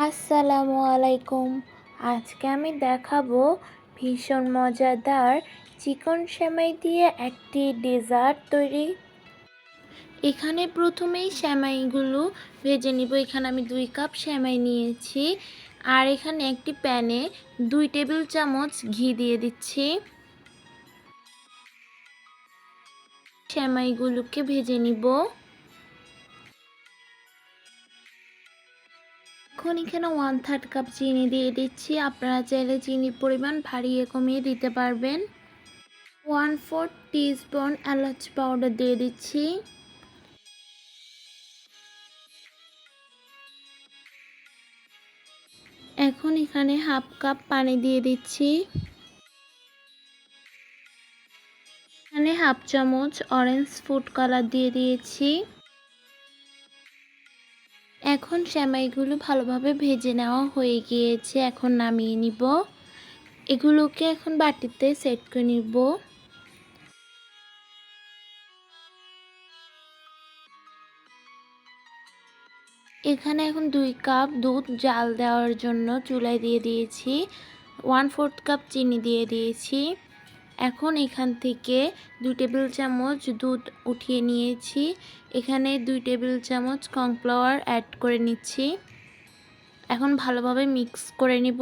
আসসালামু আলাইকুম। আজকে আমি দেখাবো ভীষণ মজাদার চিকন সেমাই দিয়ে একটি ডেজার্ট তৈরি। এখানে প্রথমেই সেমাইগুলো ভেজে নিব। এখানে আমি 2 কাপ সেমাই নিয়েছি, আর এখানে একটি প্যানে 2 টেবিল চামচ ঘি দিয়ে দিচ্ছি। সেমাইগুলোকে ভেজে নিব। এখন এখানে 1/3 কাপ চিনি দিয়ে দিচ্ছি। আপনারা চাইলে চিনির পরিমাণ বাড়িয়ে কমিয়ে দিতে পারবেন। 1/4 টিস্পুন এলাচ পাউডার দিয়ে দিচ্ছি। এখন এখানে 1/2 কাপ পানি দিয়ে দিচ্ছি। এখানে 1/2 চামচ অরেঞ্জ ফুড কালার দিয়ে দিয়েছি। এখন সেমাইগুলো ভালোভাবে ভেজে নেওয়া হয়ে গিয়েছে। এখন নামিয়ে নিব। এগুলোকে এখন বাটিতে সেট করে নিব। এখানে এখন 2 কাপ দুধ জাল দেওয়ার জন্য চুলায় দিয়ে দিয়েছি। 1/4 কাপ চিনি দিয়ে দিয়েছি। এখন এখান থেকে 2 টেবিল চামচ দুধ উঠিয়ে নিয়েছি। এখানে 2 টেবিল চামচ কর্নফ্লাওয়ার অ্যাড করে নিচ্ছি। এখন ভালোভাবে মিক্স করে নিব।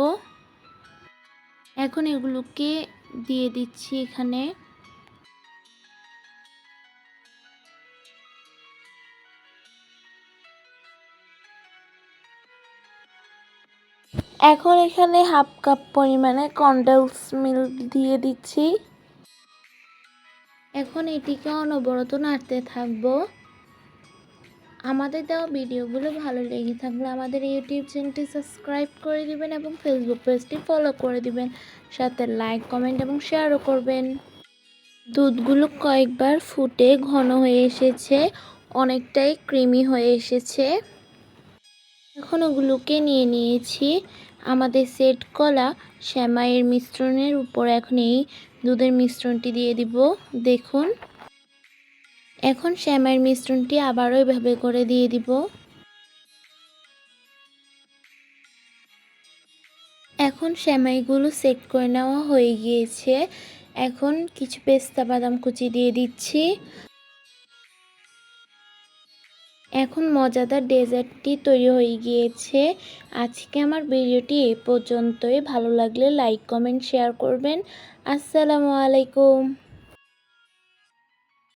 এখন এগুলোকে দিয়ে দিচ্ছি এখানে। এখন এখানে 1/2 কাপ পরিমাণে কনডেন্স মিল্ক দিয়ে দিচ্ছি। এখন এটিকে অনবরত নাড়তে থাকবো। আমাদের দেওয়া ভিডিওগুলো ভালো লেগে থাকলে আমাদের ইউটিউব চ্যানেলটি সাবস্ক্রাইব করে দিবেন এবং ফেসবুক পেজটি ফলো করে দিবেন। সাথে লাইক, কমেন্ট এবং শেয়ারও করবেন। দুধগুলো কয়েকবার ফুটে ঘন হয়ে এসেছে, অনেকটাই ক্রিমি হয়ে এসেছে। এখন ওগুলোকে নিয়ে নিয়েছি। আমাদের সেট করা সেমাইয়ের মিশ্রণের উপর এখন এই দুধের মিশ্রণটি দিয়ে দিব। দেখুন, এখন সেমাইয়ের মিশ্রণটি আবারও এভাবে করে দিয়ে দিব। এখন সেমাইগুলো সেট করে নেওয়া হয়ে গিয়েছে। এখন কিছু পেস্তা বাদাম কুচি দিয়ে দিচ্ছি। এখন মজাদার ডেজার্টটি তৈরি হয়ে গিয়েছে। আজকে আমার ভিডিওটি এই পর্যন্তই। ভালো লাগলে লাইক, কমেন্ট, শেয়ার করবেন। আসসালামু আলাইকুম।